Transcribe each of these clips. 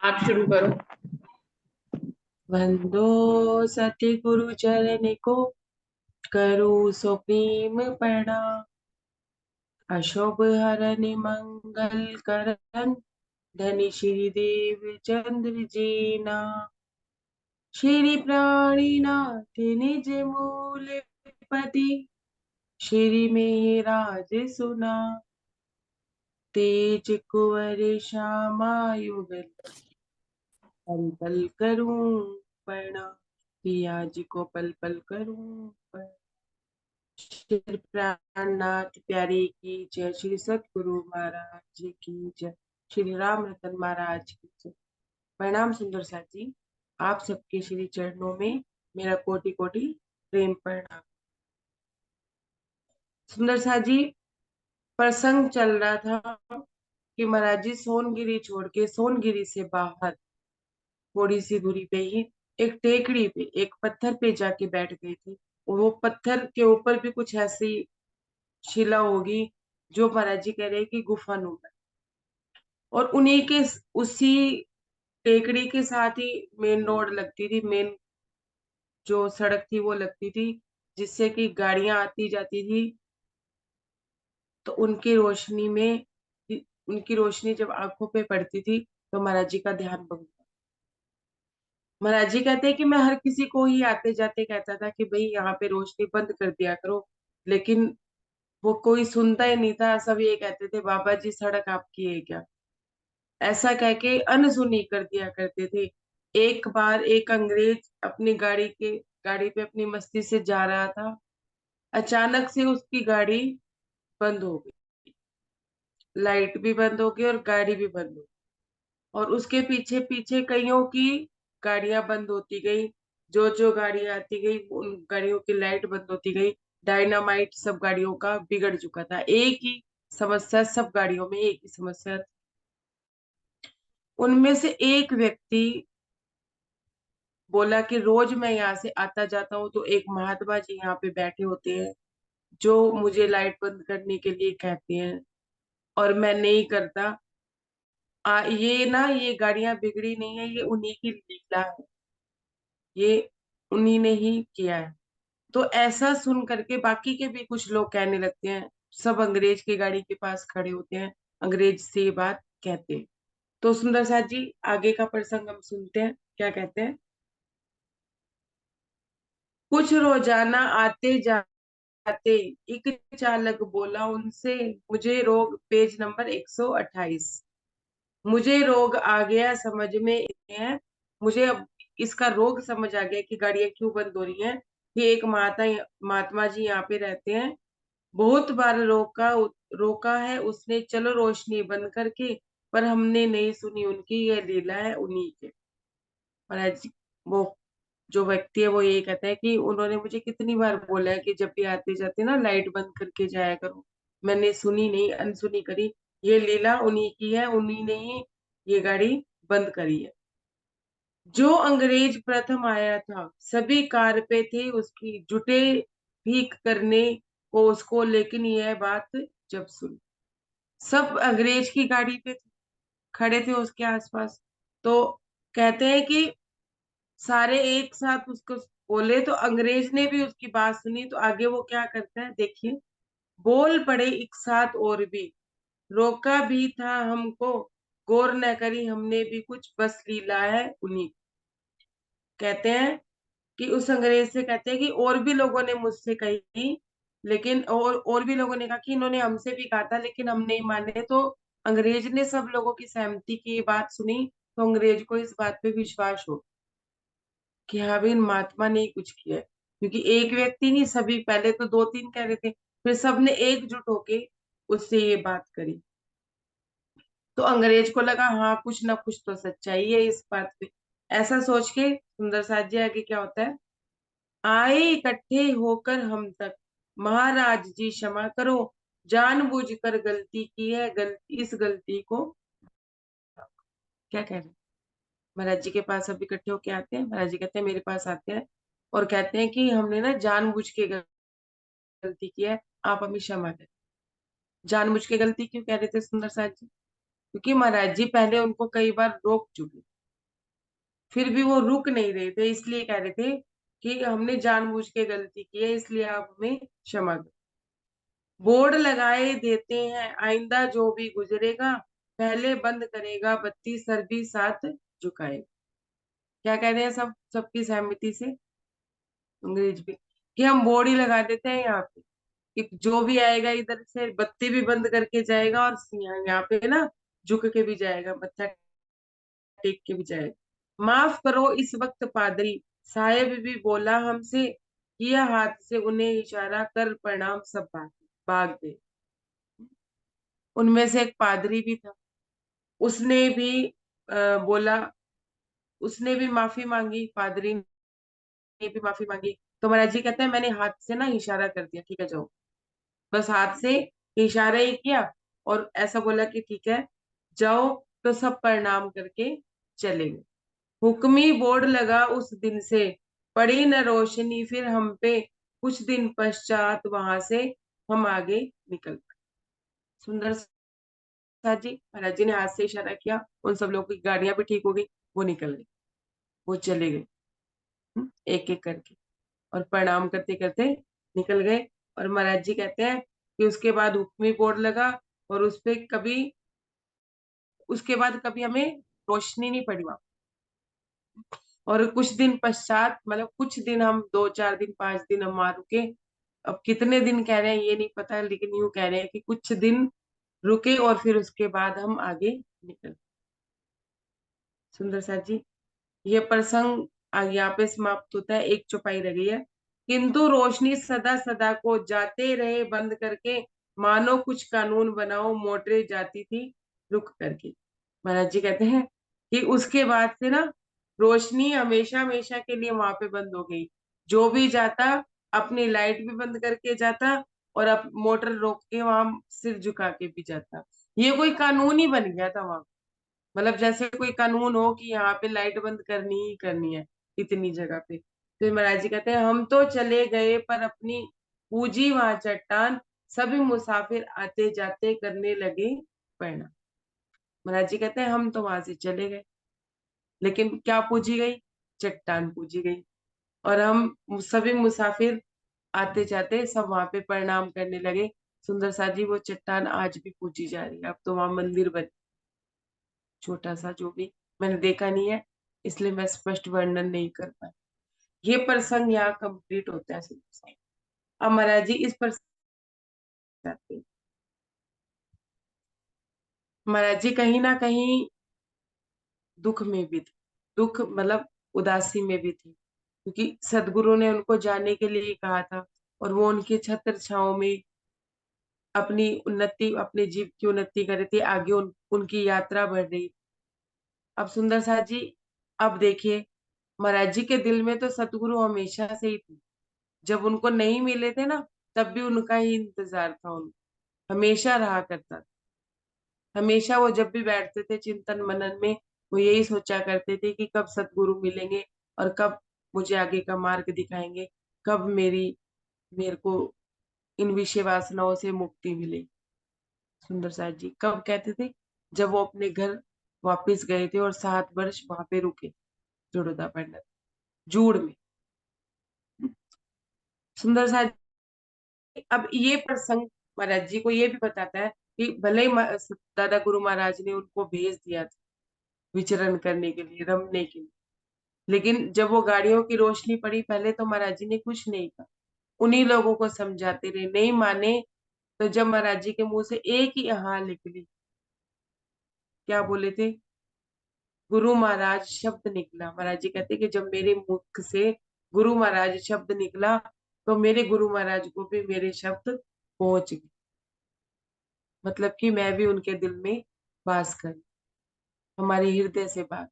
आप शुरू करो। वंदो सतगुरु चरण को, करो सो प्रेम प्रणाम। अशुभ हरन मंगल करन, धनि श्री देव चंद्र जीना। श्री प्राणीनाथ निज मूल पति, श्री मेहराज सुना। तेज कुंवर श्यामा युगल, पल पल करूं प्रणाम। पिया जी को पल पल करूं प्रणाम। श्री प्राणनाथ प्यारे की जय, श्री सतगुरु महाराज जी की जय, श्री राम रतन महाराज की जय। प्रणाम सुंदर साथ जी, आप सबके श्री चरणों में मेरा कोटि कोटि प्रेम प्रणाम। सुंदर साथ जी, प्रसंग चल रहा था कि महाराज जी सोनगिरी छोड़ के सोनगिरी से बाहर थोड़ी सी दूरी पे ही एक टेकड़ी पे एक पत्थर पे जाके बैठ गए थे। और वो पत्थर के ऊपर भी कुछ ऐसी शिला होगी जो महाराज जी कह रहे हैं कि गुफा नुमा है। और उन्हीं के उसी टेकड़ी के साथ ही मेन रोड लगती थी, मेन जो सड़क थी वो लगती थी, जिससे कि गाड़ियां आती जाती थी। तो उनकी रोशनी जब आंखों पे पड़ती थी तो महाराज जी का ध्यान भंग हुआ। महाराज जी कहते हैं कि मैं हर किसी को ही आते जाते कहता था कि भाई यहाँ पे रोशनी बंद कर दिया करो, लेकिन वो कोई सुनता ही नहीं था। सब ये कहते थे बाबा जी सड़क आपकी है क्या, ऐसा कह के अनसुनी कर दिया करते थे। एक बार एक अंग्रेज अपनी गाड़ी पे अपनी मस्ती से जा रहा था। अचानक से उसकी गाड़ी बंद हो गई, लाइट भी बंद हो गई और गाड़ी भी बंद हो गई। और उसके पीछे पीछे कईयों की गाड़ियां बंद होती गई। जो जो गाड़ियां आती गई उन गाड़ियों की लाइट बंद होती गई। डायनामाइट सब गाड़ियों का बिगड़ चुका था। एक ही समस्या, सब गाड़ियों में एक ही समस्या। उनमें से एक व्यक्ति बोला कि रोज मैं यहाँ से आता जाता हूँ तो एक महात्मा जी यहाँ पे बैठे होते हैं जो मुझे लाइट बंद करने के लिए कहते हैं, और मैं नहीं करता। ये गाड़ियां बिगड़ी नहीं है, ये उन्हीं की लीला है, ये उन्हीं ने ही किया है। तो ऐसा सुन करके बाकी के भी कुछ लोग कहने लगते हैं। सब अंग्रेज की गाड़ी के पास खड़े होते हैं, अंग्रेज से ये बात कहते हैं। तो सुंदर साथ जी, आगे का प्रसंग हम सुनते हैं, क्या कहते हैं। कुछ रोजाना आते जाते एक चालक बोला उनसे, मुझे रोग, पेज नंबर 128, मुझे रोग आ गया समझ में है। मुझे अब इसका रोग समझ आ गया कि गाड़ियां क्यों बंद हो रही हैं। कि एक महात्मा जी यहाँ पे रहते हैं, बहुत बार रोका है उसने, चलो रोशनी बंद करके, पर हमने नहीं सुनी उनकी, यह लीला है उन्हीं के। महाराज जी, वो जो व्यक्ति है वो यही कहता है कि उन्होंने मुझे कितनी बार बोला है कि जब भी आते जाते ना लाइट बंद करके जाया करो, मैंने सुनी नहीं, अनसुनी करी। ये लीला उन्हीं की है, उन्हीं ने ही ये गाड़ी बंद करी है। जो अंग्रेज प्रथम आया था सभी कार पे थे उसकी, जुटे भीख करने को उसको, लेकिन यह बात जब सुनी, सब अंग्रेज की गाड़ी पे खड़े थे उसके आसपास। तो कहते हैं कि सारे एक साथ उसको बोले, तो अंग्रेज ने भी उसकी बात सुनी। तो आगे वो क्या करता है देखिए। बोल पड़े एक साथ और भी, रोका भी था हमको, गौर न करी हमने भी कुछ, बस लीला है उन्हीं। कहते हैं कि उस अंग्रेज से कहते हैं कि और भी लोगों ने मुझसे कही, लेकिन और भी लोगों ने कहा कि इन्होंने हमसे भी कहा था लेकिन हम नहीं माने। तो अंग्रेज ने सब लोगों की सहमति की ये बात सुनी, तो अंग्रेज को इस बात पे विश्वास हो कि हाँ भाई इन महात्मा ने ही कुछ किया है। क्योंकि एक व्यक्ति नहीं, सभी, पहले तो दो तीन कह रहे थे, फिर सबने एकजुट होके उससे ये बात करी। तो अंग्रेज को लगा हाँ कुछ ना कुछ तो सच्चाई है इस बात पे। ऐसा सोच के सुंदर साथ जी आगे क्या होता है। आए इकट्ठे होकर हम तक, महाराज जी क्षमा करो, जानबूझकर गलती की है, इस गलती को, क्या कह रहे हैं। महाराज जी के पास सब इकट्ठे होके आते हैं, महाराज जी कहते हैं मेरे पास आते हैं और कहते हैं कि हमने ना जानबूझ के गलती की है, आप हमें क्षमा करें। जानबूझ के गलती क्यों कह रहे थे सुंदर साथ जी। क्योंकि महाराज जी पहले उनको कई बार रोक चुके, फिर भी वो रुक नहीं रहे थे, इसलिए कह रहे थे कि हमने जानबूझ के गलती की है, इसलिए आप हमें क्षमा करें। बोर्ड लगाए देते हैं, आइंदा जो भी गुजरेगा पहले बंद करेगा बत्ती, सर भी साथ झुकाएगा। क्या कह रहे हैं सब, सबकी सहमति से अंग्रेज भी, कि हम बोर्ड ही लगा देते हैं यहाँ पे कि जो भी आएगा इधर से बत्ती भी बंद करके जाएगा, और यहाँ पे ना झुक के भी जाएगा, मत्था टेक के भी जाएगा। माफ करो इस वक्त पादरी साहेब भी बोला हमसे, किया हाथ से उन्हें इशारा, कर प्रणाम सब भाग गए। उनमें से एक पादरी भी था, उसने भी बोला, उसने भी माफी मांगी, पादरी ने भी माफी मांगी। तो महाराज जी कहते हैं मैंने हाथ से ना इशारा कर दिया, ठीक है जाओ, बस हाथ से इशारा ही किया और ऐसा बोला कि ठीक है जाओ, तो सब प्रणाम करके चले गए। हुक्मी बोर्ड लगा उस दिन से, पड़ी न रोशनी फिर हम पे, कुछ दिन पश्चात वहां से हम आगे निकल गए। सुंदर सा जी, महाराज जी ने हाथ से इशारा किया, उन सब लोगों की गाड़ियां भी ठीक हो गई, वो निकल गए, वो चले गए, एक एक करके, और प्रणाम करते करते निकल गए। और महाराज जी कहते हैं कि उसके बाद हुक्मी बोर्ड लगा, और उस पे कभी, उसके बाद कभी हमें रोशनी नहीं पड़ी वहां। और कुछ दिन पश्चात, मतलब कुछ दिन, हम 2 4 दिन 5 दिन हम वहां रुके। अब कितने दिन कह रहे हैं ये नहीं पता, लेकिन यूं कह रहे हैं कि कुछ दिन रुके और फिर उसके बाद हम आगे निकल। सुंदर सा जी, ये प्रसंग यहाँ पे समाप्त होता है, एक चौपाई रह गई है। किंतु रोशनी सदा सदा को जाते रहे बंद करके, मानो कुछ कानून बनाओ मोटरें जाती थी रुक करके। महाराज जी कहते हैं कि उसके बाद से ना रोशनी हमेशा हमेशा के लिए वहां पे बंद हो गई। जो भी जाता अपनी लाइट भी बंद करके जाता, और अब मोटर रोक के वहां सिर झुका के भी जाता। ये कोई कानून ही बन गया था वहां, मतलब जैसे कोई कानून हो कि यहाँ पे लाइट बंद करनी ही करनी है इतनी जगह पे। फिर महाराज जी कहते हैं हम तो चले गए पर अपनी पूजी वहां चट्टान, सभी मुसाफिर आते जाते करने लगे प्रणाम। महाराज जी कहते हैं हम तो वहां से चले गए, लेकिन क्या पूजी गई, चट्टान पूजी गई। और हम सभी मुसाफिर आते जाते सब वहां पे प्रणाम करने लगे। सुंदर सा जी, वो चट्टान आज भी पूजी जा रही है, अब तो वहां मंदिर बन, छोटा सा, जो भी, मैंने देखा नहीं है इसलिए मैं स्पष्ट वर्णन नहीं कर पाई। ये प्रसंग यहाँ कंप्लीट होता है सुंदर सा। अब महाराज जी इस प्रसंग पे आते हैं। महाराज जी कहीं ना कहीं दुख में भी थे, दुख मतलब उदासी में भी थे, क्योंकि सदगुरु ने उनको जाने के लिए कहा था, और वो उनके छत्र छांव में अपनी उन्नति, अपने जीव की उन्नति कर रहे थे, आगे उनकी यात्रा बढ़ रही। अब सुंदर सा जी, अब देखिए, महाराज जी के दिल में तो सतगुरु हमेशा से ही थे। जब उनको नहीं मिले थे ना, तब भी उनका ही इंतजार था, उन हमेशा रहा करता था। हमेशा वो जब भी बैठते थे चिंतन मनन में, वो यही सोचा करते थे कि कब सतगुरु मिलेंगे, और कब मुझे आगे का मार्ग दिखाएंगे, कब मेरे को इन विषय वासनाओं से मुक्ति मिलेगी। सुंदर साथ जी कब कहते थे, जब वो अपने घर वापस गए थे और 7 वर्ष वहां पे रुके, जोड़ोदा पंडित जूड़ में। सुंदर साथ, अब ये प्रसंग महाराज जी को ये भी बताता है कि भले ही दादा गुरु महाराज ने उनको भेज दिया था विचरण करने के लिए, रमने के लिए, लेकिन जब वो गाड़ियों की रोशनी पड़ी, पहले तो महाराज जी ने कुछ नहीं कहा, उन्हीं लोगों को समझाते रहे, नहीं माने। तो जब महाराज जी के मुंह से एक ही हाँ निकली, क्या बोले थे, गुरु महाराज शब्द निकला। महाराज जी कहते कि जब मेरे मुख से गुरु महाराज शब्द निकला, तो मेरे गुरु महाराज को भी मेरे शब्द पहुंच गए, मतलब कि मैं भी उनके दिल में वास कर, हमारे हृदय से बात।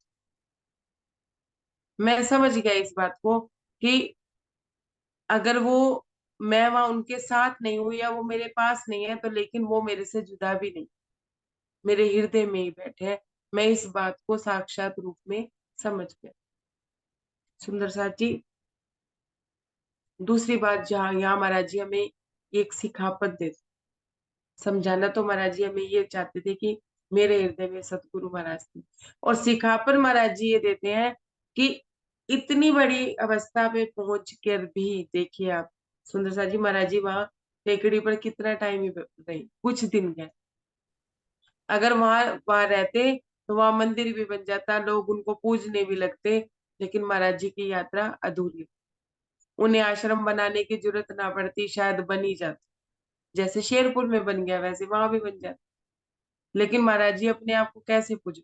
मैं समझ गया इस बात को कि अगर वो, मैं वहां उनके साथ नहीं हूं या वो मेरे पास नहीं है, तो लेकिन वो मेरे से जुदा भी नहीं, मेरे हृदय में ही बैठे हैं। मैं इस बात को साक्षात रूप में समझ गया। सुंदर साथ जी, दूसरी बात जहाँ यहाँ महाराज जी हमें एक सिखापत देते, समझाना तो महाराज जी हमें ये चाहते थे कि मेरे हृदय में सतगुरु महाराज थे। और सिखापर महाराज जी ये देते हैं कि इतनी बड़ी अवस्था पे पहुंच कर भी देखिए आप, सुंदर सा जी महाराज जी वहां टेकड़ी पर कितना टाइम ही रहे, कुछ दिन गए। अगर वहां वहां रहते तो वहां मंदिर भी बन जाता, लोग उनको पूजने भी लगते, लेकिन महाराज जी की यात्रा अधूरी, उन्हें आश्रम बनाने की जरूरत ना पड़ती, शायद बन ही जाता। जैसे शेरपुर में बन गया वैसे वहां भी बन जाता, लेकिन महाराज जी अपने आप को कैसे पूजे,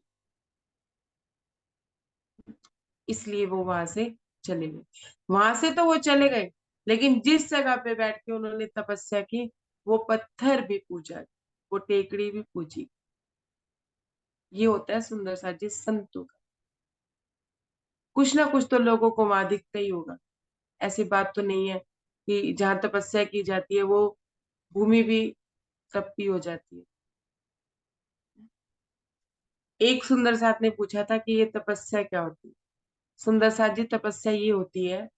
इसलिए वो वहां से चले गए। वहां से तो वो चले गए, लेकिन जिस जगह पे बैठ के उन्होंने तपस्या की, वो पत्थर भी पूजा, वो टेकड़ी भी पूजी। ये होता है सुंदर सा जी संतों का। कुछ ना कुछ तो लोगों को वहां दिखता ही होगा। ऐसी बात तो नहीं है कि जहाँ तपस्या की जाती है वो भूमि भी तपती हो जाती है। एक सुंदर साथ ने पूछा था कि ये तपस्या क्या होती है। सुंदर साथ जी, तपस्या ये होती है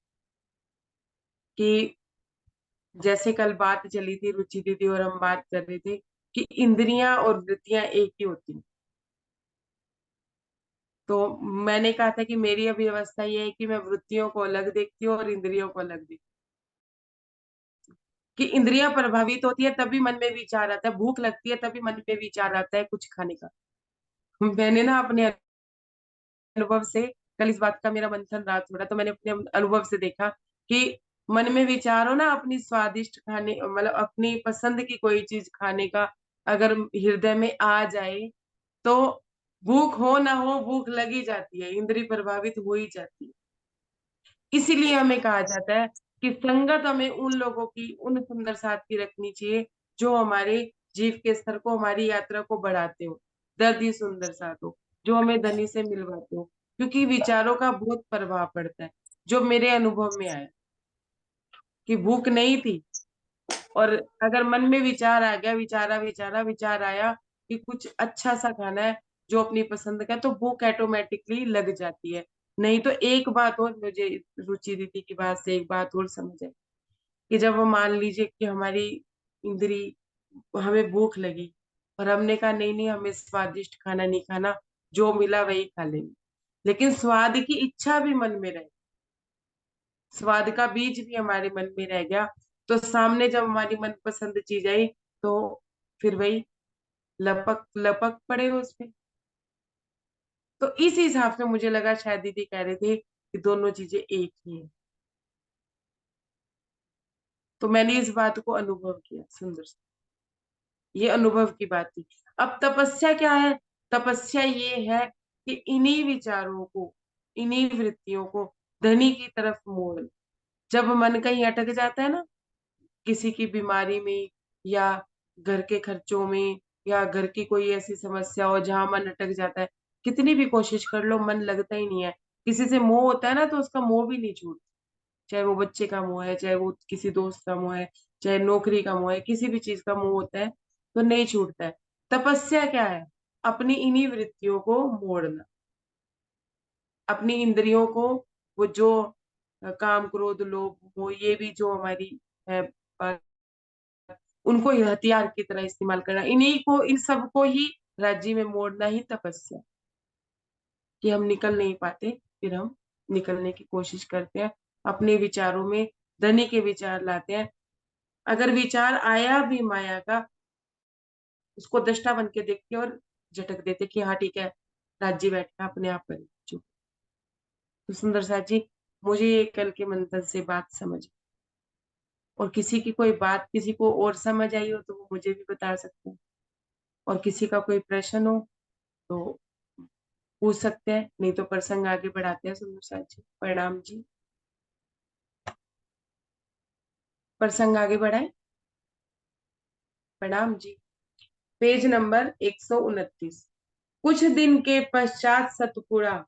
कि जैसे कल बात चली थी, रुचि दीदी और हम बात कर रहे थे कि इंद्रियां और वृत्तियां एक ही होती हैं। तो मैंने कहा था कि मेरी अभी अवस्था ये है कि मैं वृत्तियों को अलग देखती हूँ और इंद्रियों को अलग देखती हूँ। कि इंद्रियां प्रभावित होती है तभी मन में विचार आता है, भूख लगती है तभी मन में विचार आता है कुछ खाने का। मैंने ना अपने अनुभव से, कल इस बात का मेरा मंथन रात हो रहा, तो मैंने अपने अनुभव से देखा कि मन में विचार हो ना अपनी स्वादिष्ट खाने, मतलब अपनी पसंद की कोई चीज खाने का, अगर हृदय में आ जाए तो भूख हो ना हो भूख लगी जाती है, इंद्रिय प्रभावित हो ही जाती है। इसीलिए हमें कहा जाता है कि संगत हमें उन लोगों की, उन सुंदर साथ की रखनी चाहिए जो हमारे जीव के स्तर को, हमारी यात्रा को बढ़ाते हो। दर्द ही सुंदर साथ हो जो हमें धनी से मिलवाते हो, क्योंकि विचारों का बहुत प्रभाव पड़ता है। जो मेरे अनुभव में आया कि भूख नहीं थी, और अगर मन में विचार आ गया, विचारा विचारा विचार आया कि कुछ अच्छा सा खाना है जो अपनी पसंद का है, तो भूख ऑटोमेटिकली लग जाती है। नहीं तो एक बात और मुझे रुचि दीदी की बात से एक बात और समझ है कि जब वो मान लीजिए कि हमारी इंद्री, हमें भूख लगी और हमने कहा नहीं नहीं हमें स्वादिष्ट खाना नहीं खाना, जो मिला वही खा लेंगे, लेकिन स्वाद की इच्छा भी मन में रहे, स्वाद का बीज भी हमारे मन में रह गया, तो सामने जब हमारी मनपसंद चीज आई तो फिर वही लपक लपक पड़े उस पे। तो इस हिसाब से मुझे लगा शायद दीदी कह रहे थे कि दोनों चीजें एक ही है। तो मैंने इस बात को अनुभव किया सुंदर से, ये अनुभव की बात थी। अब तपस्या क्या है? तपस्या ये है कि इन्हीं विचारों को, इन्हीं वृत्तियों को धनी की तरफ मोड़, जब मन कहीं अटक जाता है ना, किसी की बीमारी में, या घर के खर्चों में, या घर की कोई ऐसी समस्या हो जहां मन अटक जाता है, कितनी भी कोशिश कर लो मन लगता ही नहीं है। किसी से मोह होता है ना तो उसका मोह भी नहीं छूटता, चाहे वो बच्चे का मोह है, चाहे वो किसी दोस्त का मोह है, चाहे नौकरी का मोह है, किसी भी चीज का मोह होता है तो नहीं छूटता है। तपस्या क्या है? अपनी इन्हीं वृत्तियों को मोड़ना, अपनी इंद्रियों को, वो जो काम क्रोध लोभ मोह ये भी जो हमारी है, उनको ही हथियार की तरह इस्तेमाल करना, इन्हीं को, इन सबको ही राज्य में मोड़ना ही तपस्या। कि हम निकल नहीं पाते, फिर हम निकलने की कोशिश करते हैं, अपने विचारों में धनी के विचार लाते हैं। अगर विचार आया भी माया का, उसको दृष्टा बन के देखते हैं और झटक देते कि हाँ ठीक है, राज्य बैठा अपने आप करे चुप। तो सुंदर साथ जी, मुझे ये कल के मंथन से बात समझ, और किसी की कोई बात किसी को और समझ आई हो तो वो मुझे भी बता सकते हैं, और किसी का कोई प्रश्न हो तो पूछ सकते हैं, नहीं तो प्रसंग आगे बढ़ाते हैं। सुंदर साथ जी, प्रणाम जी। प्रसंग आगे बढ़ाए। प्रणाम जी। Page number 129। कुछ दिन के पश्चात सतपुड़ा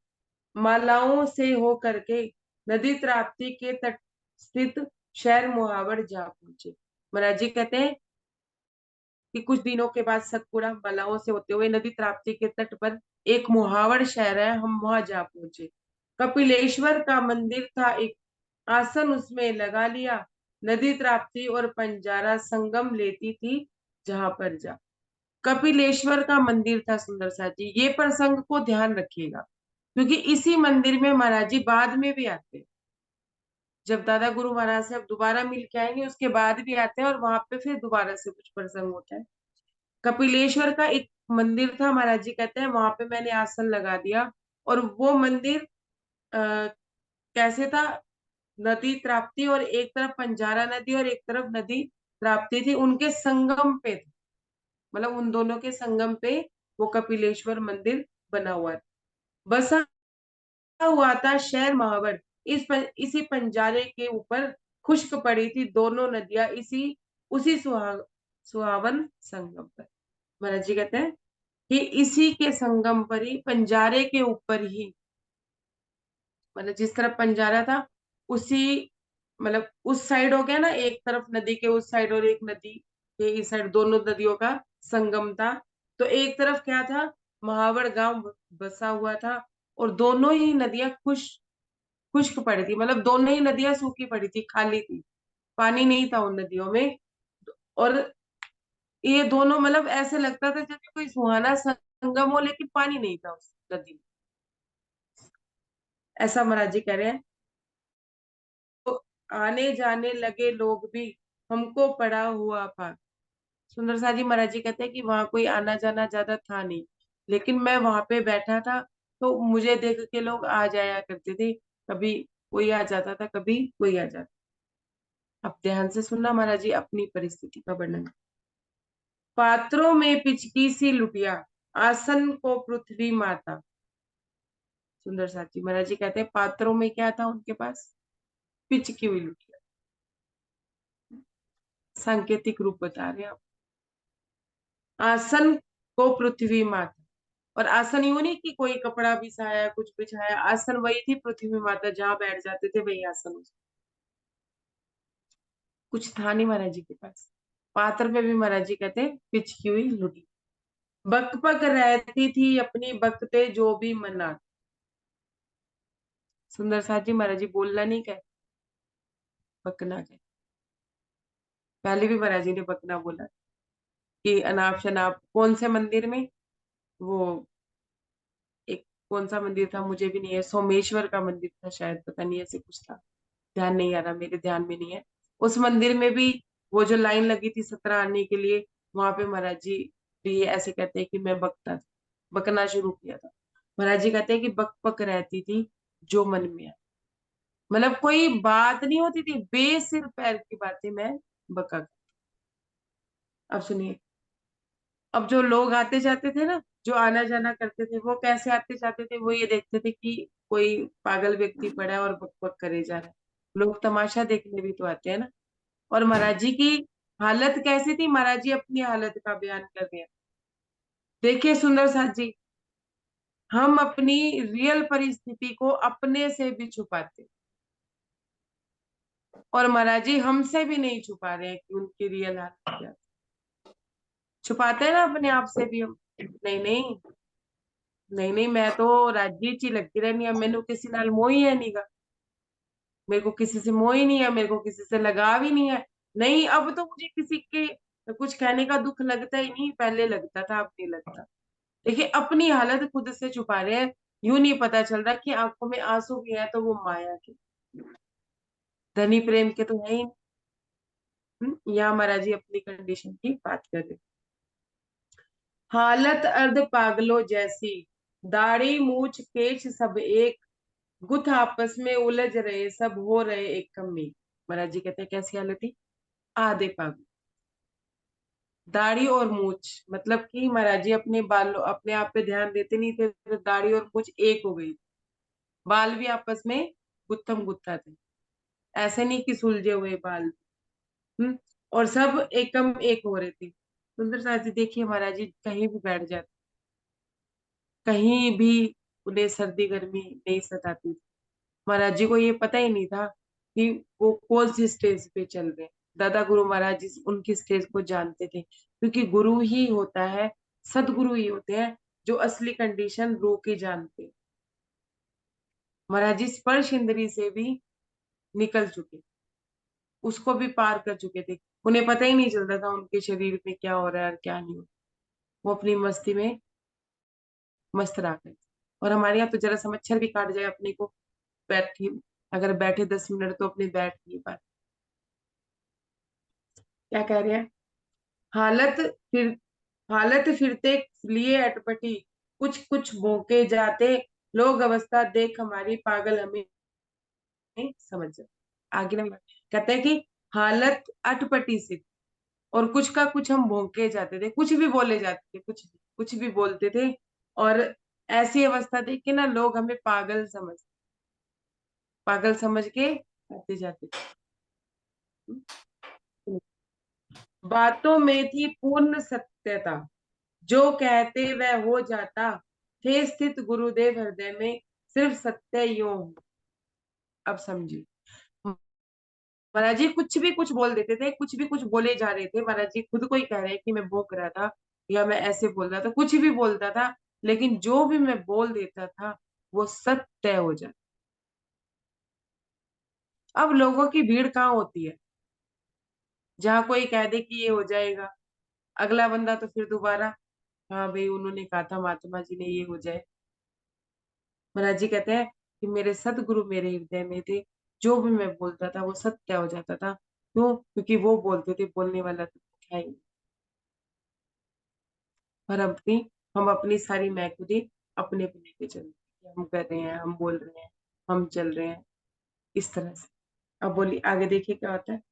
मालाओं से होकर के नदी त्राप्ति के तट स्थित शहर मुहावर जा पहुंचे। महाराज जी कहते हैं कि कुछ दिनों के बाद सतपुड़ा मालाओं से होते हुए नदी त्राप्ति के तट पर एक मुहावर शहर है, हम वहां जा पहुंचे। कपिलेश्वर का मंदिर था, एक आसन उसमें लगा लिया, नदी त्राप्ति और पंजारा संगम लेती थी जहां पर जा। कपिलेश्वर का मंदिर था सुंदर साथ जी। ये प्रसंग को ध्यान रखिएगा, क्योंकि इसी मंदिर में महाराज जी बाद में भी आते हैं। जब दादा गुरु महाराज से अब दोबारा मिल के आएंगे उसके बाद भी आते हैं, और वहां पे फिर दोबारा से कुछ प्रसंग होता है। कपिलेश्वर का एक मंदिर था महाराज जी, कहते हैं वहां पे मैंने आसन लगा दिया। और वो मंदिर आ, कैसे था, नदी त्राप्ती और एक तरफ पंजारा नदी और एक तरफ नदी त्राप्ती थी, उनके संगम पे था। मतलब उन दोनों के संगम पे वो कपिलेश्वर मंदिर बना हुआ है। बसा हुआ था शहर महावर। इसी पंजारे के ऊपर खुश्क पड़ी थी दोनों नदियां, उसी सुहावन संगम पर। महाराज जी कहते हैं कि इसी के संगम पर ही, पंजारे के ऊपर ही, मतलब जिस तरफ पंजारा था उसी, मतलब उस साइड हो गया ना, एक तरफ नदी के उस साइड और एक नदी के इस साइड, दोनों नदियों का संगम था। तो एक तरफ क्या था, महावर गांव बसा हुआ था, और दोनों ही नदियां खुश्क पड़ी थी, मतलब दोनों ही नदियां सूखी पड़ी थी, खाली थी, पानी नहीं था उन नदियों में। और ये दोनों, मतलब ऐसे लगता था जैसे कोई सुहाना संगम हो, लेकिन पानी नहीं था उस नदी में। ऐसा महाराज जी कह रहे हैं। तो आने जाने लगे लोग भी, हमको पड़ा हुआ पार। सुंदर सा जी महाराज जी कहते हैं कि वहां कोई आना जाना ज्यादा था नहीं, लेकिन मैं वहां पे बैठा था, तो मुझे देख के लोग आ जाया करते थे। कभी कोई आ जाता था, कभी कोई आ जाता। अब ध्यान से सुनना महाराज जी, अपनी परिस्थिति का वर्णन। पात्रों में पिचकी सी लुटिया, आसन को पृथ्वी माता। सुंदर साथी महाराज जी कहते हैं पात्रों में क्या था उनके पास, पिचकी हुई लुटिया। सांकेतिक रूप बता रहे हैं आप। आसन को पृथ्वी माता, और आसन यूं नहीं कि कोई कपड़ा बिछाया कुछ बिछाया, आसन वही थी पृथ्वी माता, जहां बैठ जाते थे वही आसन। कुछ था नहीं महाराज जी के पास। पात्र में भी महाराज जी कहते हैं पिचकी हुई लुटी। बक बक रहती थी अपनी बकते जो भी मना। सुंदर साथ जी महाराज जी बोलना नहीं कहे, बकना कहे। पहले भी महाराज जी ने बकना बोला कि अनाप शनाप कौन से मंदिर में, वो एक कौन सा मंदिर था मुझे भी नहीं है, सोमेश्वर का मंदिर था शायद, पता नहीं ऐसे कुछ था, ध्यान नहीं आ रहा, मेरे ध्यान में नहीं है। उस मंदिर में भी वो जो लाइन लगी थी 17 आने के लिए, वहां पे महाराज जी भी ऐसे कहते हैं कि मैं बकता था, बकना शुरू किया था। महाराज जी कहते हैं कि बक बक रहती थी जो मन में आए। मतलब कोई बात नहीं होती थी, बेसिर पैर की बातें मैं बका। अब सुनिए, अब जो लोग आते जाते थे ना, जो आना जाना करते थे, वो कैसे आते जाते थे, वो ये देखते थे कि कोई पागल व्यक्ति पड़ा है और बक बक करे जा रहा है। लोग तमाशा देखने भी तो आते हैं ना। और महाराज जी की हालत कैसी थी, महाराज जी अपनी हालत का बयान कर रहे हैं। देखिए सुंदर साथ जी, हम अपनी रियल परिस्थिति को अपने से भी छुपाते, और महाराज जी हमसे भी नहीं छुपा रहे हैं कि उनकी रियल हालत क्या है। छुपाते हैं ना अपने आप से भी हम। नहीं नहीं, नहीं नहीं, मैं तो राजी ची लगती रहनी है, मैंने किसी नाल मोह ही है नहीं गा। मेरे को किसी से मोह ही नहीं है, मेरे को किसी से लगाव ही नहीं है। नहीं, अब तो मुझे किसी के कुछ कहने का दुख लगता ही नहीं, पहले लगता था, अब नहीं लगता। देखिए अपनी हालत खुद से छुपा रहे हैं। यूं नहीं पता चल रहा कि आंखों में आंसू भी है तो वो माया के, धनी प्रेम के तो है ही नहीं। यहाँ महाराज जी अपनी कंडीशन की बात कर रहे हैं। हालत अर्ध पागलों जैसी, दाढ़ी मूछ केश सब एक, गुथ आपस में उलझ रहे सब हो रहे एक कमी। महाराज जी कहते हैं कैसी हालत थी, आधे पागल। दाढ़ी और मूछ, मतलब कि महाराज जी अपने बालों, अपने आप पे ध्यान देते नहीं थे, तो दाढ़ी और मूछ एक हो गई, बाल भी आपस में गुत्थम गुत्था थे, ऐसे नहीं कि सुलझे हुए बाल। और सब एकम एक हो रहे थे। सुंदर साथ जी देखिए, महाराज जी कहीं भी बैठ जाते, कहीं भी उन्हें सर्दी गर्मी नहीं सताती थी। महाराज जी को ये पता ही नहीं था कि वो कौन सी स्टेज पे चल रहे हैं। दादा गुरु महाराज जी उनकी स्टेज को जानते थे, क्योंकि गुरु ही होता है, सदगुरु ही होते हैं जो असली कंडीशन रू की जानते हैं। महाराज जी स्पर्श इंद्री से भी निकल चुके, उसको भी पार कर चुके थे। उन्हें पता ही नहीं चलता था उनके शरीर में क्या हो रहा है और क्या नहीं हो रहा। वो अपनी मस्ती में मस्त रहा करते। और हमारे यहाँ तो जरा सा मच्छर भी काट जाए अपने को, बैठी अगर बैठे 10 मिनट तो अपने बैठ नहीं पाते। क्या कह रहे हैं? हालत फिर हालत फिरते लिए अटपटी, कुछ कुछ भौंके जाते, लोग अवस्था देख हमारी पागल हमें नहीं समझ जाते। आगे नंबर कहते हैं कि हालत अटपटी सी, और कुछ का कुछ हम भौंके जाते थे, कुछ भी बोले जाते थे, कुछ भी बोलते थे। और ऐसी अवस्था देख के ना लोग हमें पागल समझ के आते जाते थे। बातों में थी पूर्ण सत्यता, जो कहते वह हो जाता, थे स्थित गुरुदेव हृदय में, सिर्फ सत्य यो हूं। अब समझिए, महाराज जी कुछ भी कुछ बोल देते थे, कुछ भी कुछ बोले जा रहे थे, महाराज जी खुद को ही कह रहे हैं कि मैं भौंक रहा था या मैं ऐसे बोल रहा था, कुछ भी बोलता था, लेकिन जो भी मैं बोल देता था वो सत्य हो जाता। अब लोगों की भीड़ कहाँ होती है, जहाँ कोई कह दे कि ये हो जाएगा, अगला बंदा तो फिर दोबारा, हाँ भाई उन्होंने कहा था महात्मा जी ने ये हो जाए। महाराज जी कहते हैं कि मेरे सदगुरु मेरे हृदय में थे, जो भी मैं बोलता था वो सत्य हो जाता था। क्यों? क्योंकि वो बोलते थे, बोलने वाला तो है ही। पर हम अपनी सारी महफिली अपने पे लेके चलते हैं, हम कर रहे हैं, हम बोल रहे हैं, हम चल रहे हैं इस तरह से। अब बोलिए आगे, देखिए क्या होता है।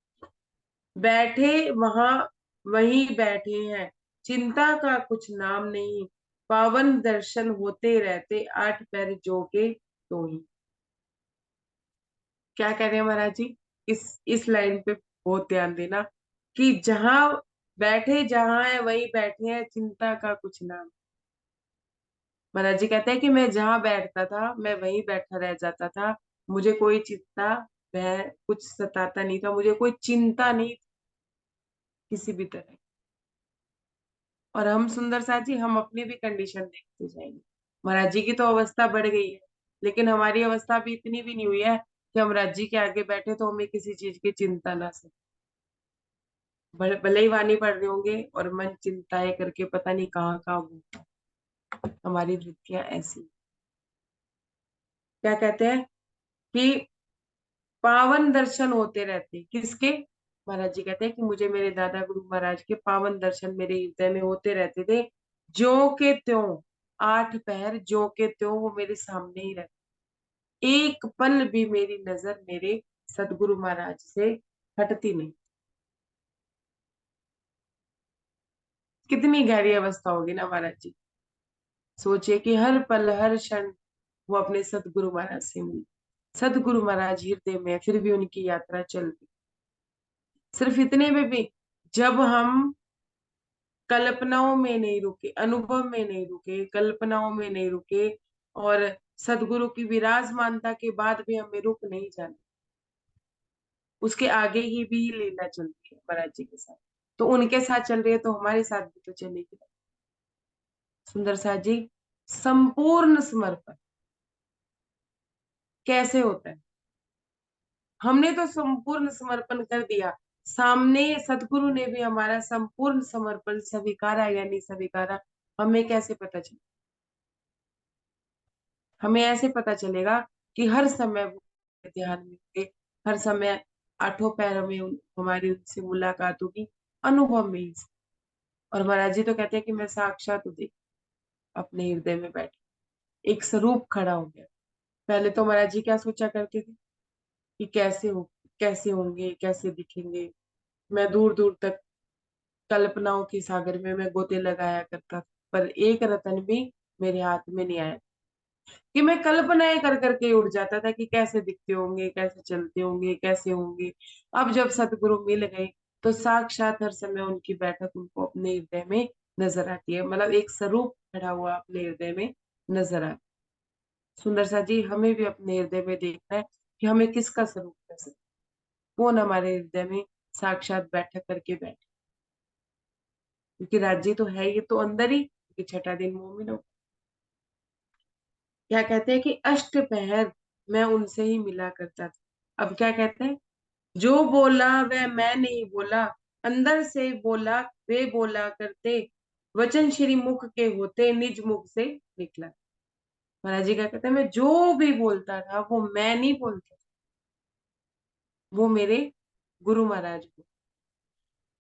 बैठे वहां वहीं बैठे हैं, चिंता का कुछ नाम नहीं, पावन दर्शन होते रहते, आठ पैर जो के तो ही। क्या कह रहे हैं महाराज जी? इस लाइन पे बहुत ध्यान देना, कि जहां है वहीं बैठे हैं, चिंता का कुछ नाम। महाराज जी कहते हैं कि मैं जहां बैठता था मैं वहीं बैठा रह जाता था, मुझे कोई चिंता, वह कुछ सताता नहीं था, मुझे कोई चिंता नहीं किसी भी तरह। और हम सुंदर साथ जी, हम अपनी भी कंडीशन देखते जाएंगे। महाराज जी की तो अवस्था बढ़ गई है, लेकिन हमारी अवस्था भी इतनी भी नहीं हुई है कि हम राज जी के आगे बैठे तो हमें किसी चीज की चिंता ना सके। भले ही वाणी पढ़ रहे होंगे और मन चिंताएं करके पता नहीं कहाँ कहाँ घूमता। हमारी वृत्तियां ऐसी। क्या कहते हैं कि पावन दर्शन होते रहते, किसके? महाराज जी कहते हैं कि मुझे मेरे दादा गुरु महाराज के पावन दर्शन मेरे हृदय में होते रहते थे, ज्यों के त्यों, आठ पहर ज्यों के त्यों वो मेरे सामने ही रहते, एक पल भी मेरी नजर मेरे सदगुरु महाराज से हटती नहीं। कितनी गहरी अवस्था होगी ना महाराज जी। सोचिए कि हर पल हर क्षण वो अपने सदगुरु महाराज से मिले, सदगुरु महाराज हृदय में है, फिर भी उनकी यात्रा चल रही। सिर्फ इतने में भी जब हम कल्पनाओं में नहीं रुके, अनुभव में नहीं रुके, कल्पनाओं में नहीं रुके, और सदगुरु की विराजमानता के बाद भी हमें रुक नहीं जाना, उसके आगे ही भी लीला चलती है महाराज जी के साथ। तो उनके साथ चल रही है तो हमारे साथ भी तो चलेगी। सुंदर साथ जी, संपूर्ण समर्पण कैसे होता है? हमने तो संपूर्ण समर्पण कर दिया, सामने सदगुरु ने भी हमारा संपूर्ण समर्पण स्वीकारा या नहीं स्वीकारा, हमें कैसे पता चले? हमें ऐसे पता चलेगा कि हर समय वो ध्यान में होंगे, हर समय आठों पैरों में हमारी उनसे मुलाकात होगी, अनुभव में ही। और महाराज जी तो कहते हैं कि मैं साक्षात देख अपने हृदय में बैठ एक स्वरूप खड़ा हो गया। पहले तो महाराज जी क्या सोचा करते थे कि कैसे होंगे, कैसे दिखेंगे। मैं दूर दूर तक कल्पनाओं के सागर में मैं गोते लगाया करता था, पर एक रतन भी मेरे हाथ में नहीं आया, कि मैं कल्पनाएं कर करके उड़ जाता था कि कैसे दिखते होंगे, कैसे चलते होंगे, कैसे होंगे। अब जब सतगुरु मिल गए तो साक्षात हर समय उनकी बैठक उनको अपने हृदय में नजर आती है, मतलब एक स्वरूप खड़ा हुआ अपने हृदय में नजर आता है। सुंदर सा जी, हमें भी अपने हृदय में देखना है कि हमें किसका स्वरूप नजर, कौन हमारे हृदय में साक्षात बैठक करके बैठे। क्योंकि राज्य तो है ये तो अंदर ही, क्योंकि छठा दिन मोमिन हो। क्या कहते हैं कि अष्ट पहर मैं उनसे ही मिला करता था। अब क्या कहते हैं, जो बोला वह मैं नहीं बोला, अंदर से बोला वे बोला करते, वचन श्री मुख के होते, निज मुख से निकला। महाराज जी क्या कहते हैं, मैं जो भी बोलता था वो मैं नहीं बोलता, वो मेरे गुरु महाराज को।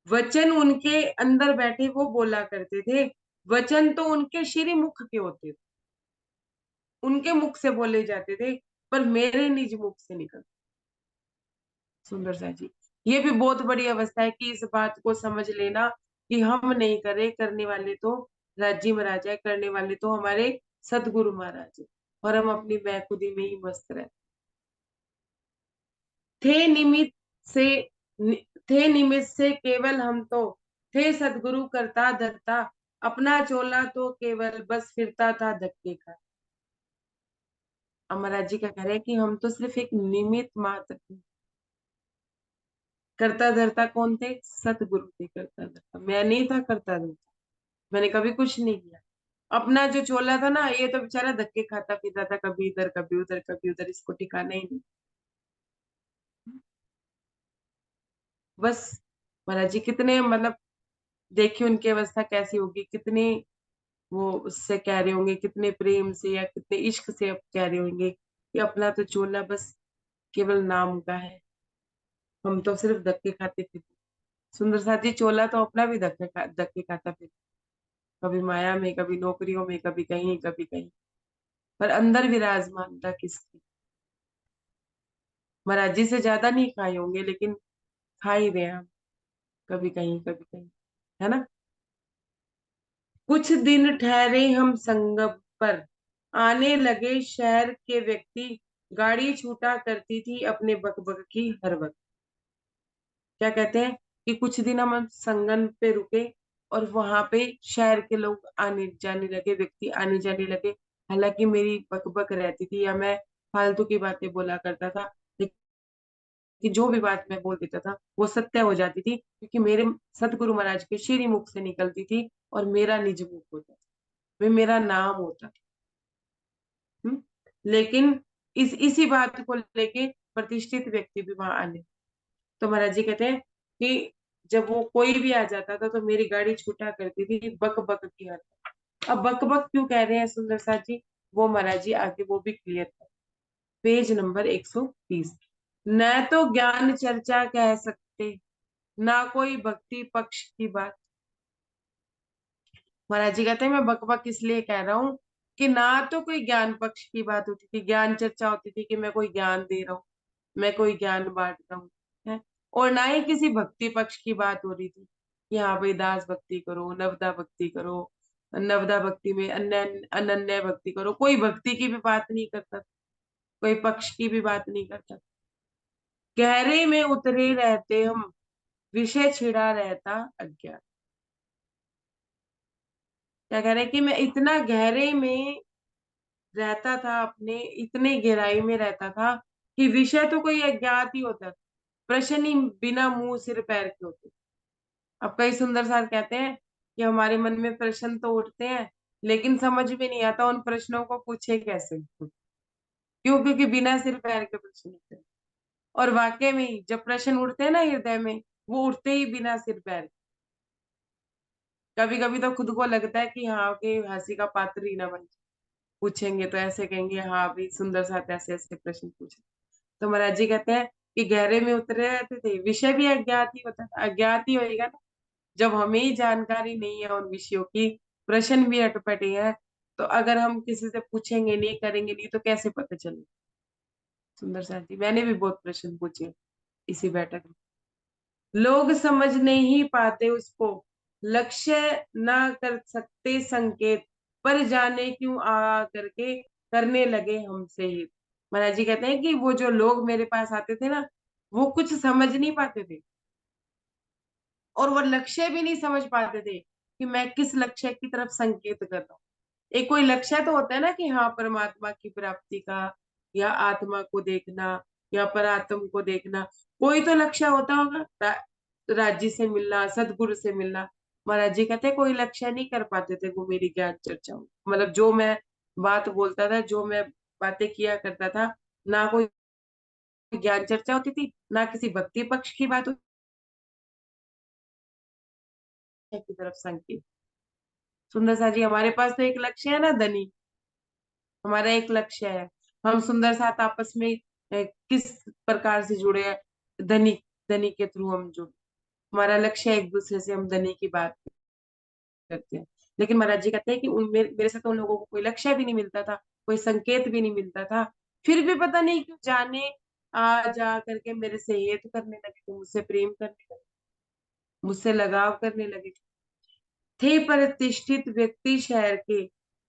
वचन उनके अंदर बैठे वो बोला करते थे, वचन तो उनके श्री मुख के होते थे, उनके मुख से बोले जाते थे, पर मेरे निज मुख से निकल। सुंदर सा जी, ये भी बहुत बड़ी अवस्था है कि इस बात को समझ लेना कि हम नहीं करे, करने वाले तो राजी महाराज है, करने वाले तो हमारे सदगुरु महाराज है, और हम अपनी बैखुदी में ही मस्त रहे। थे निमित्त से नि, थे निमित्त से केवल हम तो, थे सदगुरु करता धरता, अपना चोला तो केवल बस फिरता था धक्के का। अमराज जी क्या कह रहे हैं कि हम तो सिर्फ एक निमित्त मात्र थे। करता धरता कौन थे? सतगुरु थे करता धरता, मैं नहीं था करता धरता, मैंने कभी कुछ नहीं किया। अपना जो चोला था ना, ये तो बेचारा धक्के खाता फिरता था, कभी इधर कभी उधर कभी उधर, इसको ठिकाना ही नहीं। बस महाराज जी कितने मतलब, देखिए उनकी अवस्था कैसी होगी, कितने वो उससे कह रहे होंगे, कितने प्रेम से या कितने इश्क से अब कह रहे होंगे कि अपना तो चोला बस केवल नाम का है, हम तो सिर्फ धक्के खाते थे। सुंदर साथी चोला तो अपना भी धक्के खाता फिर, कभी माया में, कभी नौकरियों में, कभी कहीं कभी कहीं, पर अंदर विराजमान था किसकी। महाराज जी से ज्यादा नहीं खाए होंगे, लेकिन खा ही रहे हैं हम, कभी कहीं कभी कहीं, है ना। कुछ दिन ठहरे हम संगम पर, आने लगे शहर के व्यक्ति, गाड़ी छूटा करती थी अपने बकबक की हर वक्त। क्या कहते हैं कि कुछ दिन हम संगम पे रुके, और वहां पे शहर के लोग आने जाने लगे, व्यक्ति आने जाने लगे। हालांकि मेरी बकबक रहती थी या मैं फालतू की बातें बोला करता था, कि जो भी बात मैं बोल देता था वो सत्य हो जाती थी, क्योंकि मेरे सतगुरु महाराज के श्री मुख से निकलती थी, और मेरा निज मुख होता था, वे मेरा नाम होता था। लेकिन इसी बात को लेके प्रतिष्ठित व्यक्ति भी वहां आने। तो महाराज जी कहते हैं कि जब वो कोई भी आ जाता था तो मेरी गाड़ी छूटा करती थी बक बक की हद। अब बक बक क्यों कह रहे हैं सुंदर साथ जी, वो महाराज जी आगे वो भी क्लियर है। Page number 130। न तो ज्ञान चर्चा कह सकते, ना कोई भक्ति पक्ष की बात। महाराज जी कहते हैं मैं बकबक इसलिए कह रहा हूँ कि ना तो कोई ज्ञान पक्ष की बात होती थी, ज्ञान चर्चा होती थी कि मैं कोई ज्ञान दे रहा हूँ, मैं कोई ज्ञान बांट रहा हूँ, है। और ना ही किसी भक्ति पक्ष की बात हो रही थी कि हाँ भाई दास भक्ति करो, नवदा भक्ति करो, नवदा भक्ति में अन्य अनन्य भक्ति करो, कोई भक्ति की भी बात नहीं करता, कोई पक्ष की भी बात नहीं करता। गहरे में उतरे रहते हम, विषय छिड़ा रहता अज्ञान। क्या कह रहे हैं कि मैं इतना गहरे में रहता था, अपने इतने गहराई में रहता था कि विषय तो कोई अज्ञात ही होता था, प्रश्न ही बिना मुंह सिर पैर के होते। अब कई सुंदर सार कहते हैं कि हमारे मन में प्रश्न तो उठते हैं, लेकिन समझ में नहीं आता उन प्रश्नों को पूछे कैसे, क्यों? क्योंकि बिना सिर पैर के प्रश्न उठते हैं। और वाकई में ही जब प्रश्न उठते हैं ना हृदय में, वो उठते ही बिना सिर पैर। कभी कभी तो खुद को लगता है कि हाँ कि हंसी का पात्र ही ना बन जाए। पूछेंगे तो ऐसे कहेंगे हाँ भाई सुंदर साथ ऐसे ऐसे प्रश्न पूछे। तो महाराज जी कहते हैं कि गहरे में उतरे रहते थे, विषय भी अज्ञात ही होता था, अज्ञात ही होएगा ना, जब हमें ही जानकारी नहीं है उन विषयों की, प्रश्न भी अटपटे हैं, तो अगर हम किसी से पूछेंगे नहीं, करेंगे नहीं, तो कैसे पता चले। सुंदर साथ जी मैंने भी बहुत प्रश्न पूछे इसी बैठक में। लोग समझ नहीं पाते उसको, लक्ष्य ना कर सकते संकेत, पर जाने क्यों आ करके करने लगे हमसे ही। महाराज जी कहते हैं कि वो जो लोग मेरे पास आते थे ना, वो कुछ समझ नहीं पाते थे, और वो लक्ष्य भी नहीं समझ पाते थे कि मैं किस लक्ष्य की तरफ संकेत कर रहा हूँ। एक कोई लक्ष्य तो होता है ना कि हाँ परमात्मा की प्राप्ति का, या आत्मा को देखना, या परात्म को देखना, कोई तो लक्ष्य होता होगा, राज्य से मिलना, सदगुरु से मिलना। महाराज जी कहते कोई लक्ष्य नहीं कर पाते थे वो मेरी ज्ञान चर्चा में, मतलब जो मैं बात बोलता था, जो मैं बातें किया करता था, ना कोई ज्ञान चर्चा होती थी, ना किसी भक्ति पक्ष की बात होती की तरफ संकेत। सुंदर सा जी, हमारे पास तो एक लक्ष्य है ना धनी, हमारा एक लक्ष्य है। हम सुंदर साथ आपस में किस प्रकार से जुड़े हैं, धनी, धनी के थ्रू हम जुड़े। हमारा लक्ष्य है एक दूसरे से हम धनी की बात करते हैं। लेकिन महाराज जी कहते हैं कि मेरे से तो उन लोगों को कोई लक्ष्य भी नहीं मिलता था, कोई संकेत भी नहीं मिलता था, फिर भी पता नहीं क्यों जाने आ जा करके मेरे से हेत करने लगे थे, मुझसे प्रेम करने लगे, मुझसे लगाव करने लगे थे। प्रतिष्ठित व्यक्ति शहर के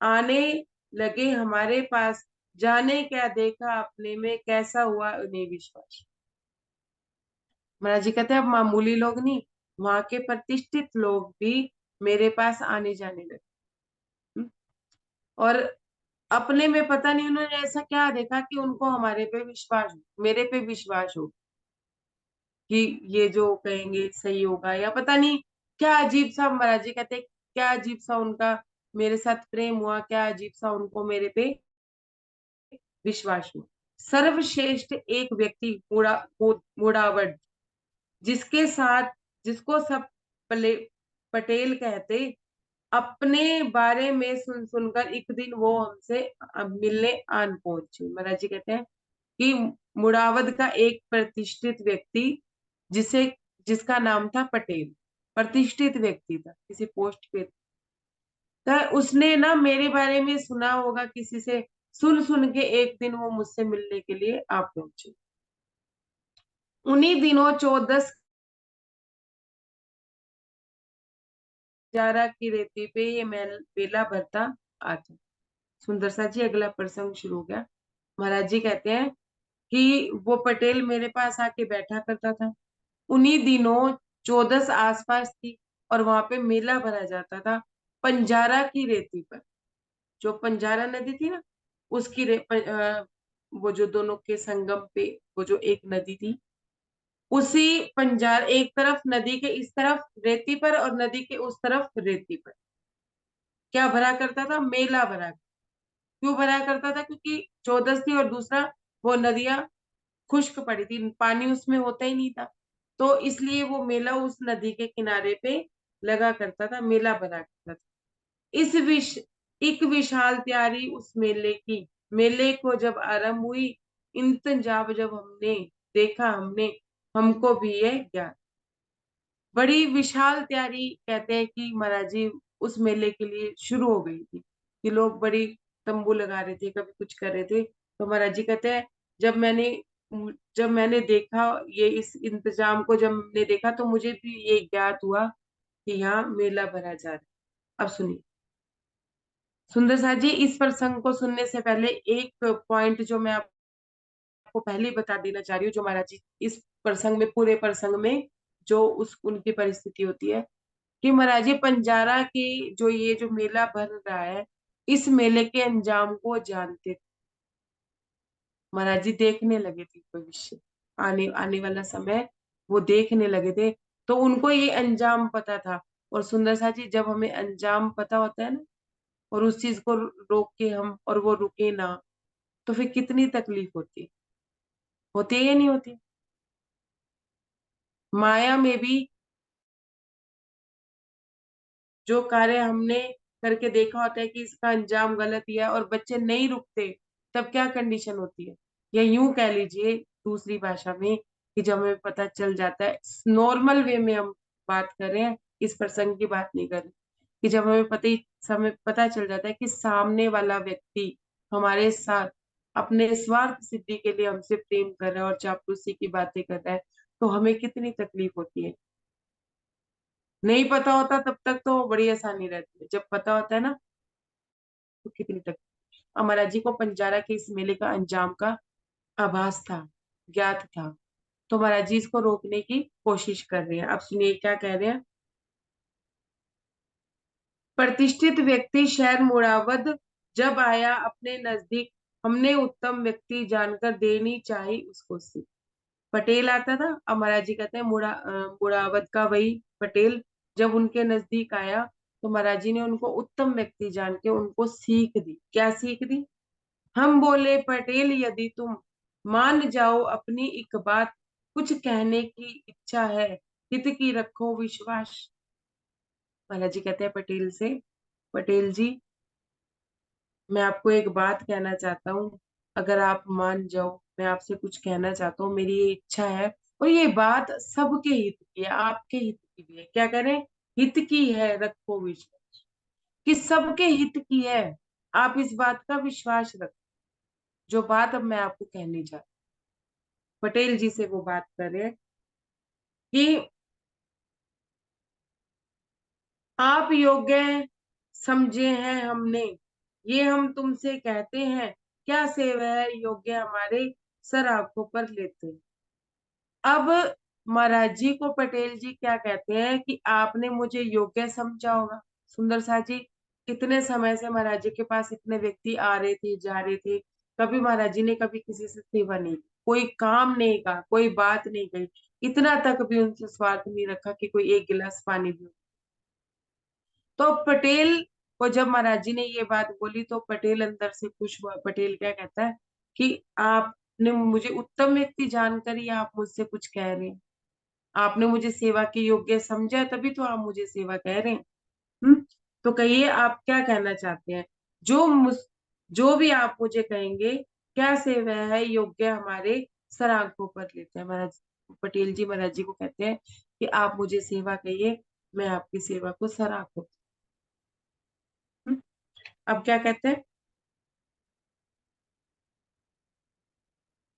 आने लगे हमारे पास, जाने क्या देखा अपने में, कैसा हुआ उन्हें विश्वास। महाराज जी कहते हैं अब मामूली लोग नहीं, वहां के प्रतिष्ठित लोग भी मेरे पास आने जाने लगे। हम्म, और अपने में पता नहीं उन्होंने ऐसा क्या देखा कि उनको हमारे पे विश्वास हो, मेरे पे विश्वास हो, कि ये जो कहेंगे सही होगा, या पता नहीं क्या अजीब सा, महाराज जी कहते हैं क्या अजीब सा उनका मेरे साथ प्रेम हुआ, क्या अजीब सा उनको मेरे पे विश्वास हुआ। सर्वश्रेष्ठ एक व्यक्ति मुड़ावट, जिसके साथ, जिसको सब पटेल कहते, अपने बारे में सुन सुनकर एक दिन वो हमसे मिलने आन पहुंचे। महाराज जी कहते हैं कि मुड़ावद का एक प्रतिष्ठित व्यक्ति, जिसे, जिसका नाम था पटेल, प्रतिष्ठित व्यक्ति था, किसी पोस्ट पे था, उसने ना मेरे बारे में सुना होगा किसी से, सुन सुन के एक दिन वो मुझसे मिलने के लिए आ पहुंचे। उन्हीं दिनों 14 जारा की रेती पे ये मेला भरता आता। सुंदर सा जी अगला प्रसंग शुरू हो गया। महाराज जी कहते हैं कि वो पटेल मेरे पास आके बैठा करता था। उन्हीं दिनों 14 आसपास थी और वहां पे मेला भरा जाता था, पंजारा की रेती पर। जो पंजारा नदी थी ना, उसकी वो जो दोनों के संगम पे वो जो एक नदी थी, उसी पंजार, एक तरफ नदी के इस तरफ रेती पर और नदी के उस तरफ रेती पर क्या भरा करता था, मेला भरा। क्यों भरा करता था? क्योंकि 14 थी और दूसरा वो नदियां खुश्क पड़ी थी, पानी उसमें होता ही नहीं था, तो इसलिए वो मेला उस नदी के किनारे पे लगा करता था, मेला भरा करता था। इस विश एक विशाल तैयारी उस मेले की, मेले को जब आरंभ हुई, इंतजाम जब हमने देखा, हमने, हमको भी ये ज्ञान, बड़ी विशाल तैयारी कहते हैं कि महाराज जी उस मेले के लिए शुरू हो गई थी, कि लोग बड़ी तंबू लगा रहे थे, कभी कुछ कर रहे थे। तो महाराज जी कहते हैं जब मैंने जब मैंने देखा, ये इस इंतजाम को जब मैंने देखा, तो मुझे भी ये ज्ञात हुआ कि यहाँ मेला भरा जा रहा है। अब सुनिए सुंदर साथ जी, इस प्रसंग को सुनने से पहले एक पॉइंट जो मैं आपको पहले ही बता देना चाह रही हूँ, जो महाराज जी इस प्रसंग में, पूरे प्रसंग में जो उस उनकी परिस्थिति होती है, कि महाराज जी पंजारा की जो ये जो मेला भर रहा है, इस मेले के अंजाम को जानते थे। महाराज जी देखने लगे थे भविष्य, आने आने वाला समय वो देखने लगे थे, तो उनको ये अंजाम पता था। और सुंदर सा जी, जब हमें अंजाम पता होता है ना, और उस चीज को रोक के हम, और वो रुके ना, तो फिर कितनी तकलीफ होती है या नहीं होती? माया में भी जो कार्य हमने करके देखा होता है कि इसका अंजाम गलत ही है, और बच्चे नहीं रुकते, तब क्या कंडीशन होती है? या यूं कह लीजिए दूसरी भाषा में, कि जब हमें पता चल जाता है, नॉर्मल वे में हम बात कर रहे हैं, इस प्रसंग की बात नहीं कर रहे, कि जब हमें पता चल जाता है कि सामने वाला व्यक्ति हमारे साथ अपने स्वार्थ सिद्धि के लिए हमसे प्रेम कर रहा है और चापलूसी की बातें कर रहा है, तो हमें कितनी तकलीफ होती है। नहीं पता होता तब तक तो बड़ी आसानी रहती है, जब पता होता है ना, तो कितनी तकलीफ। अमरा जी को पंजारा के इस मेले का अंजाम का आभास था, ज्ञात था, तो महाराज जी इसको रोकने की कोशिश कर रहे हैं। अब सुनिए क्या कह रहे हैं। प्रतिष्ठित व्यक्ति शहर मुरावद जब आया अपने नजदीक, हमने उत्तम व्यक्ति जानकर देनी चाहिए उसको सीख। पटेल आता था, अब महाराज जी कहते हैं मुरावद का वही पटेल जब उनके नजदीक आया, तो महाराज जी ने उनको उत्तम व्यक्ति जान के उनको सीख दी। क्या सीख दी? हम बोले पटेल यदि तुम मान जाओ अपनी एक बात, कुछ कहने की इच्छा है, हित की रखो विश्वास। महाराज जी कहते हैं पटेल से, पटेल जी, मैं आपको एक बात कहना चाहता हूँ। अगर आप मान जाओ, मैं आपसे कुछ कहना चाहता हूँ, मेरी ये इच्छा है। और ये बात सबके हित की है, आपके हित की भी है। क्या करें? हित की है, रखो विश्वास कि सबके हित की है। आप इस बात का विश्वास रखो। जो बात अब मैं आपको कहनी चाहती हूँ, पटेल जी से वो बात करें कि आप योग्य समझे हैं हमने, ये हम तुमसे कहते हैं। क्या सेवा है योग्य हमारे, सर आंखों पर लेते। अब महाराज जी को पटेल जी क्या कहते हैं कि आपने मुझे योग्य समझा होगा। सुंदर सा जी, कितने समय से महाराज जी के पास इतने व्यक्ति आ रहे थे, जा रहे थे, कभी महाराज जी ने कभी किसी से सेवा नहीं की, कोई काम नहीं कहा, कोई बात नहीं कही, इतना तक भी उनसे स्वार्थ नहीं रखा कि कोई एक गिलास पानी भी। तो पटेल को जब महाराज जी ने ये बात बोली तो पटेल अंदर से खुश हुआ। पटेल क्या कहता है कि आपने मुझे उत्तम व्यक्ति जानकर ही आप मुझसे कुछ कह रहे हैं। आपने मुझे सेवा के योग्य समझा है, तभी तो आप मुझे सेवा कह रहे हैं। तो कहिए आप क्या कहना चाहते हैं? जो भी आप मुझे कहेंगे, क्या सेवा है योग्य हमारे, सर आंखों पर लेते हैं। महाराज पटेल जी महाराज जी को कहते हैं कि आप मुझे सेवा कहिए, मैं आपकी सेवा को सर आंखों। हम्म, अब क्या कहते हैं?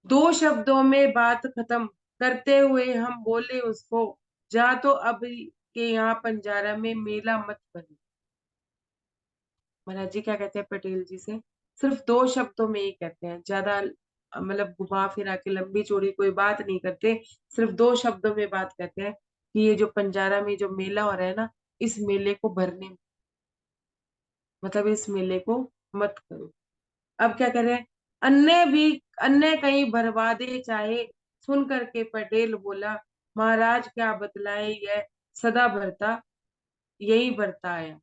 दो शब्दों में बात खत्म करते हुए हम बोले उसको, जा तो अब के यहाँ पंजारा में मेला मत बनी। महाराज जी क्या कहते हैं पटेल जी से? सिर्फ दो शब्दों में ही कहते हैं, ज्यादा मतलब घुमा फिरा के लंबी चौड़ी कोई बात नहीं करते। सिर्फ दो शब्दों में बात कहते हैं कि ये जो पंजारा में जो मेला हो रहा है ना, इस मेले को भरने, मतलब इस मेले को मत करो। अब क्या करें? अन्य भी, अन्य कहीं भरवा दे चाहे। सुन करके पटेल बोला, महाराज क्या बतलाए, यह सदा भरता, यही भरता आया।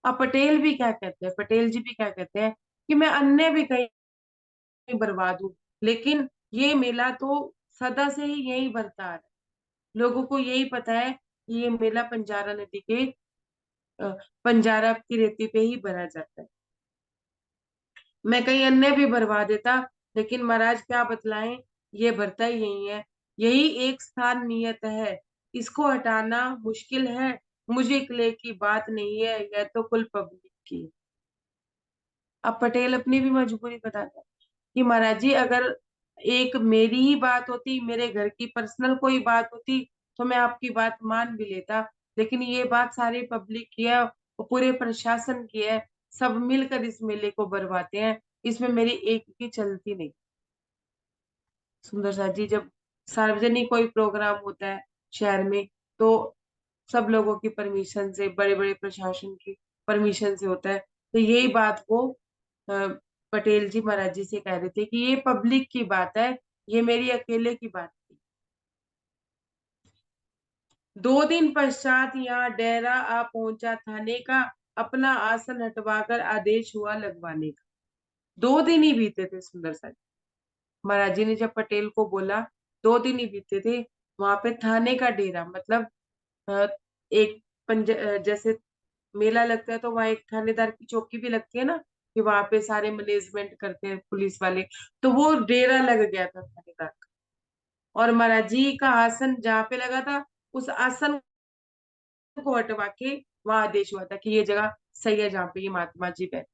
अब पटेल भी क्या कहते हैं, पटेल जी भी क्या कहते हैं कि मैं अन्य भी कहीं भरवा दूं, लेकिन ये मेला तो सदा से ही यही भरता आ रहा है। लोगों को यही पता है कि ये मेला पंजारा नदी के पंजारा की रेती पे ही भरा जाता है। मैं कहीं अन्य भी भरवा देता, लेकिन महाराज क्या बतलाएं, ये भरता ही यही है। यही एक स्थान नियत है, इसको हटाना मुश्किल है। मुझे किले की बात नहीं है, यह तो कुल पब्लिक की। अब पटेल अपनी भी मजबूरी बताता है कि महाराज जी, अगर एक मेरी ही बात होती, मेरे घर की पर्सनल कोई बात होती, तो मैं आपकी बात मान भी लेता। लेकिन ये बात सारी पब्लिक की है और पूरे प्रशासन की है। सब मिलकर इस मेले को बरवाते हैं, इसमें मेरी एक की चलती नहीं। सुंदर सा जी, जब सार्वजनिक कोई प्रोग्राम होता है शहर में, तो सब लोगों की परमिशन से, बड़े बड़े प्रशासन की परमिशन से होता है। तो यही बात वो अ, पटेल जी महाराज जी से कह रहे थे कि ये पब्लिक की बात है, ये मेरी अकेले की बात थी। दो दिन पश्चात यहाँ डेरा आ पहुंचा थाने का, अपना आसन हटवाकर आदेश हुआ लगवाने का। दो दिन ही बीते थे सुंदर सा। महाराज जी ने जब पटेल को बोला, दो दिन ही बीते थे। वहां पे थाने का डेरा मतलब अ, एक जैसे मेला लगता है तो वहां एक थानेदार की चौकी भी लगती है ना, कि वहां पे सारे मैनेजमेंट करते हैं पुलिस वाले। तो वो डेरा लग गया था थानेदार का। और महाराज जी का आसन जहाँ पे लगा था, उस आसन को हटवा के वहां आदेश हुआ था कि ये जगह सही है जहाँ पे ये महात्मा जी बैठे।